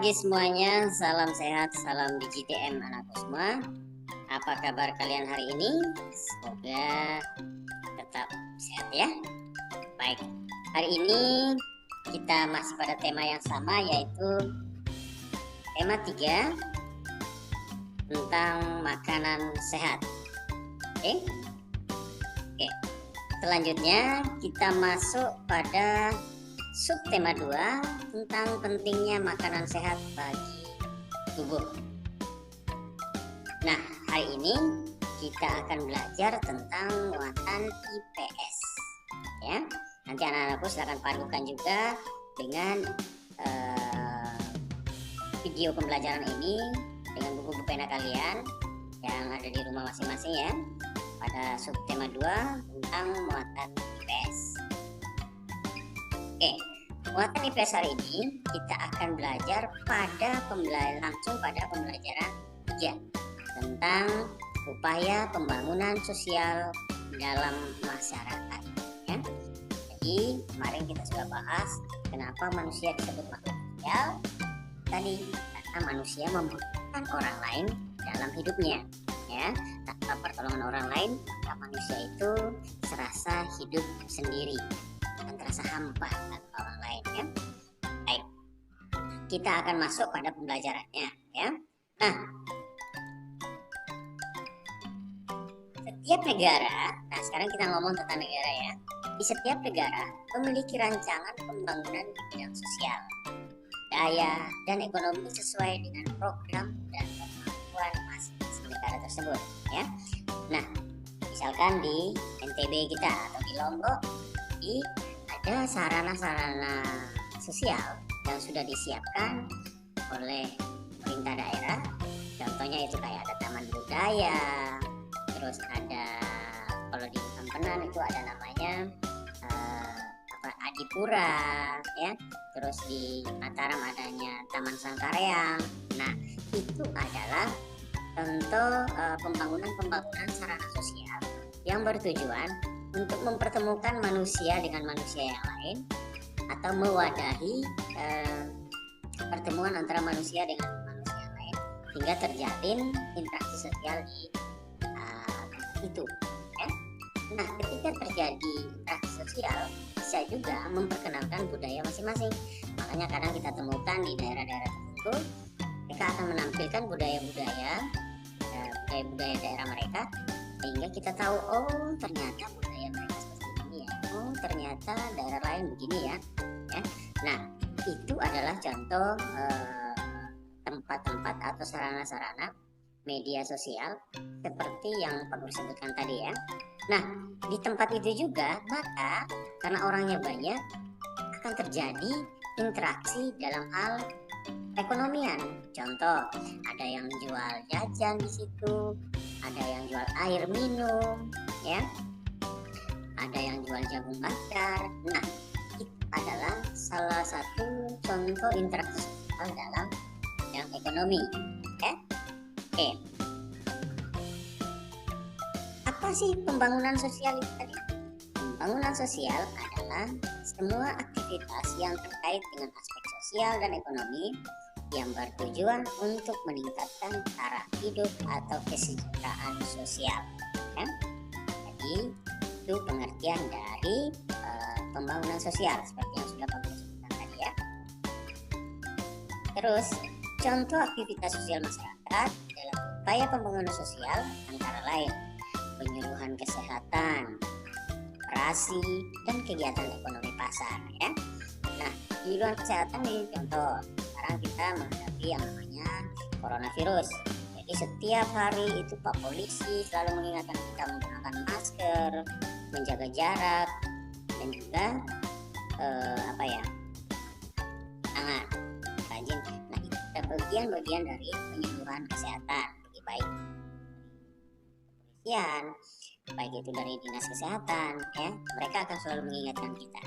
pagi semuanya, salam sehat, salam DigiTM anakku semua. Apa kabar kalian hari ini? Semoga tetap sehat ya. Baik, hari ini kita masih pada tema yang sama, yaitu tema 3 tentang makanan sehat. Oke. Selanjutnya kita masuk pada subtema 2 tentang pentingnya makanan sehat bagi tubuh. Nah, hari ini kita akan belajar tentang muatan IPS. Ya, nanti anak-anakku silakan padukan juga dengan video pembelajaran ini dengan buku-buku pena kalian yang ada di rumah masing-masing ya, pada subtema 2 tentang muatan IPS. Oke, muatan IPS hari ini kita akan belajar langsung pada pembelajaran 3 tentang upaya pembangunan sosial dalam masyarakat. Ya. Jadi kemarin kita sudah bahas kenapa manusia disebut makhluk sosial. Tadi karena manusia membutuhkan orang lain dalam hidupnya. Ya, tanpa pertolongan orang lain, maka manusia itu serasa hidup sendiri dan terasa hampa tanpa orang lain ya. Baik, kita akan masuk pada pembelajarannya ya. Nah, setiap negara, sekarang kita ngomong tentang negara ya. Di setiap negara memiliki rancangan pembangunan di bidang sosial, daya, dan ekonomi sesuai dengan program dan kemampuan masing-masing negara tersebut ya. Nah, misalkan di NTB kita atau di Lombok ada sarana-sarana sosial yang sudah disiapkan oleh pemerintah daerah. Contohnya itu kayak ada taman budaya, terus ada kalau di Ampenan itu ada namanya Adipura ya, terus di Mataram adanya Taman Sangkareang. Nah, itu adalah contoh pembangunan sarana sosial yang bertujuan untuk mempertemukan manusia dengan manusia yang lain atau mewadahi pertemuan antara manusia dengan manusia yang lain hingga terjalin interaksi sosial di itu ya. Nah, ketika terjadi interaksi sosial bisa juga memperkenalkan budaya masing-masing. Makanya kadang kita temukan di daerah-daerah tertentu mereka akan menampilkan budaya-budaya daerah mereka, sehingga kita tahu oh ternyata budaya mereka seperti ini ya, oh ternyata daerah lain begini ya. Nah, itu adalah contoh tempat-tempat atau sarana-sarana media sosial seperti yang Pak Guru sebutkan tadi ya. Nah, di tempat itu juga maka karena orangnya banyak akan terjadi interaksi dalam hal perekonomian. Contoh, ada yang jual jajan di situ, ada yang jual air minum, ya, ada yang jual jagung bakar. Nah, itu adalah salah satu contoh interaksi sosial dalam bidang ekonomi. Oke. Apa sih pembangunan sosial itu tadi? Pembangunan sosial adalah semua aktivitas yang terkait dengan aspek sosial dan ekonomi yang bertujuan untuk meningkatkan taraf hidup atau kesejahteraan sosial. Jadi itu pengertian dari pembangunan sosial seperti yang sudah Pak Guru sebutkan tadi ya. Terus contoh aktivitas sosial masyarakat dalam upaya pembangunan sosial antara lain penyuluhan kesehatan, operasi, dan kegiatan ekonomi pasar ya. Nah, penyuluhan kesehatan ini contoh. Sekarang kita menghadapi yang namanya coronavirus. Jadi setiap hari itu Pak Polisi selalu mengingatkan kita menggunakan masker, menjaga jarak, dan juga tangan, rajin. Nah, itu ada bagian-bagian dari penyuluhan kesehatan, lebih baik kepolisian, baik itu dari dinas kesehatan ya, mereka akan selalu mengingatkan kita.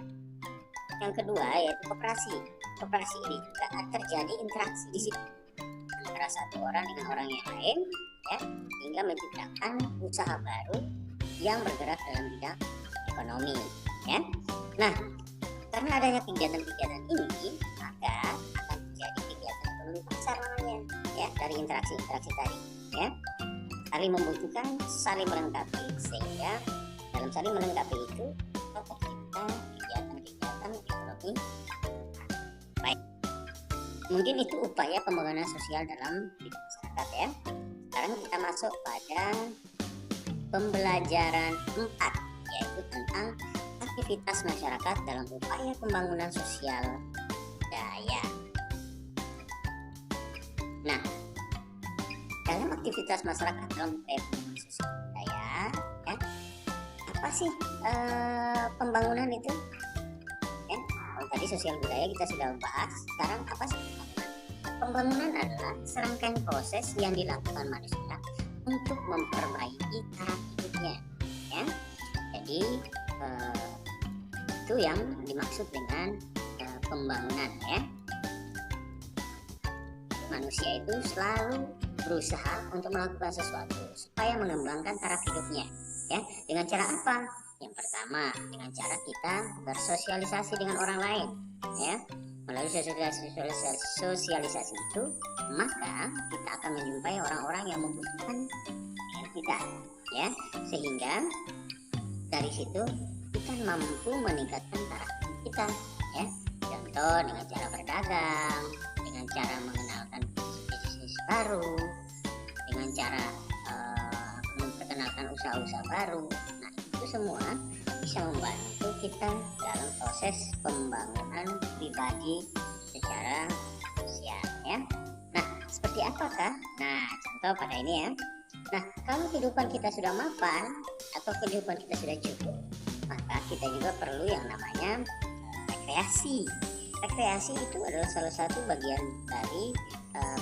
Yang kedua yaitu koperasi. Koperasi ini juga terjadi interaksi di situ antara satu orang dengan orang yang lain ya, hingga menciptakan usaha baru yang bergerak dalam bidang ekonomi ya. Nah, karena adanya kegiatan-kegiatan ini maka akan terjadi kegiatan ekonomi melalui pasar namanya, ya, dari interaksi-interaksi tadi, ya. Saling membutuhkan, saling melengkapi, sehingga dalam saling melengkapi itu tercipta kegiatan-kegiatan ekonomi. Baik, mungkin itu upaya pembangunan sosial dalam hidup masyarakat, ya. Sekarang kita masuk pada pembelajaran 4, yaitu tentang aktivitas masyarakat dalam upaya pembangunan sosial budaya. Nah, dalam aktivitas masyarakat dalam upaya pembangunan sosial budaya, ya, apa sih pembangunan itu? Ya, kalau tadi sosial budaya kita sudah bahas, sekarang apa sih pembangunan? Pembangunan adalah serangkaian proses yang dilakukan manusia untuk memperbaiki taraf hidupnya, ya. Jadi itu yang dimaksud dengan pembangunan, ya. Manusia itu selalu berusaha untuk melakukan sesuatu supaya mengembangkan taraf hidupnya, ya. Dengan cara apa? Yang pertama, dengan cara kita bersosialisasi dengan orang lain, ya. Melalui sosialisasi itu, maka kita akan menjumpai orang-orang yang membutuhkan kita, ya. Sehingga dari situ kita mampu meningkatkan taraf kita, ya. Contoh dengan cara berdagang, dengan cara mengenalkan bisnis baru, dengan cara memperkenalkan usaha-usaha baru. Nah, itu semua bisa membantu kita dalam proses pembangunan pribadi secara sosial, ya. Nah, seperti apakah? Nah, contoh pada ini, ya. Nah, kalau kehidupan kita sudah mapan atau kehidupan kita sudah cukup, maka kita juga perlu yang namanya rekreasi. Rekreasi itu adalah salah satu bagian dari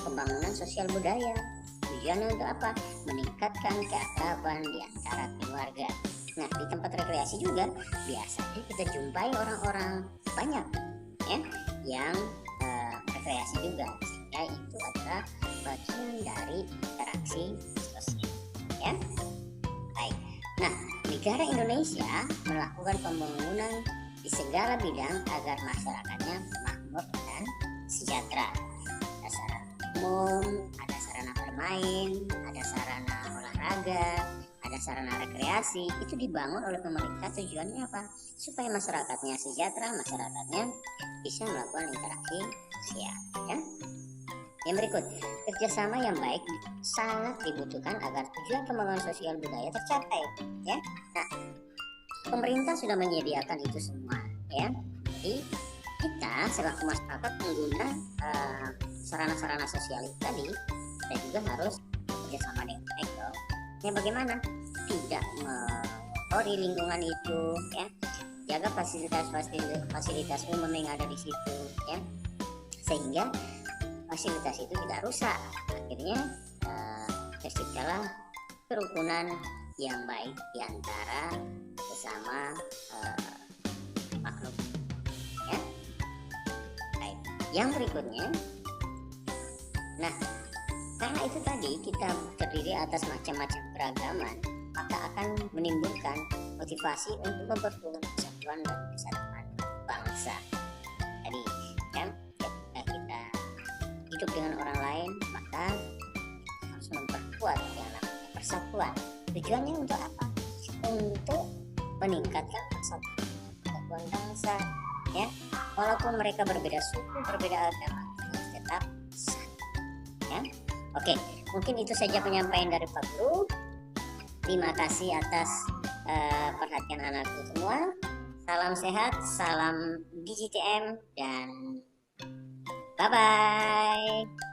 pembangunan sosial budaya. Tujuannya untuk apa? Meningkatkan keakraban di antara keluarga. Nah, di tempat rekreasi juga biasanya kita jumpai orang-orang banyak, ya, yang rekreasi juga, sehingga itu adalah bagian dari interaksi sosial, ya. Baik. Nah, negara Indonesia melakukan pembangunan di segala bidang agar masyarakatnya makmur dan sejahtera. Ada sarana umum, ada sarana bermain, ada sarana olahraga, ada sarana rekreasi. Itu dibangun oleh pemerintah, tujuannya apa? Supaya masyarakatnya sejahtera, masyarakatnya bisa melakukan interaksi sosial, ya. Yang berikut, kerjasama yang baik sangat dibutuhkan agar tujuan pembangunan sosial budaya tercapai, ya. Nah, pemerintah sudah menyediakan itu semua, ya. Jadi kita selaku masyarakat pengguna sarana-sarana sosial itu tadi, kita juga harus bekerjasama dengan baik dong. Ya, bagaimana? Tidak mengotori lingkungan itu, ya. Jaga fasilitas umum yang ada di situ, ya. Sehingga fasilitas itu tidak rusak. Akhirnya terciptalah kerukunan yang baik di antara sesama makhluk, ya. Baik. Yang berikutnya, nah, karena itu tadi kita terdiri atas macam-macam keragaman, maka akan menimbulkan motivasi untuk memperkuat persatuan dan kesatuan bangsa. Jadi, kan, ketika kita hidup dengan orang lain, maka kita harus memperkuat yang namanya persatuan. Tujuannya untuk apa? Untuk meningkatkan persatuan bangsa, ya. Walaupun mereka berbeda suku, berbeda agama, tetap satu, ya. Oke, mungkin itu saja penyampaian dari Pak Guru. Terima kasih atas perhatian anakku semua. Salam sehat, salam DigiTM, dan bye-bye.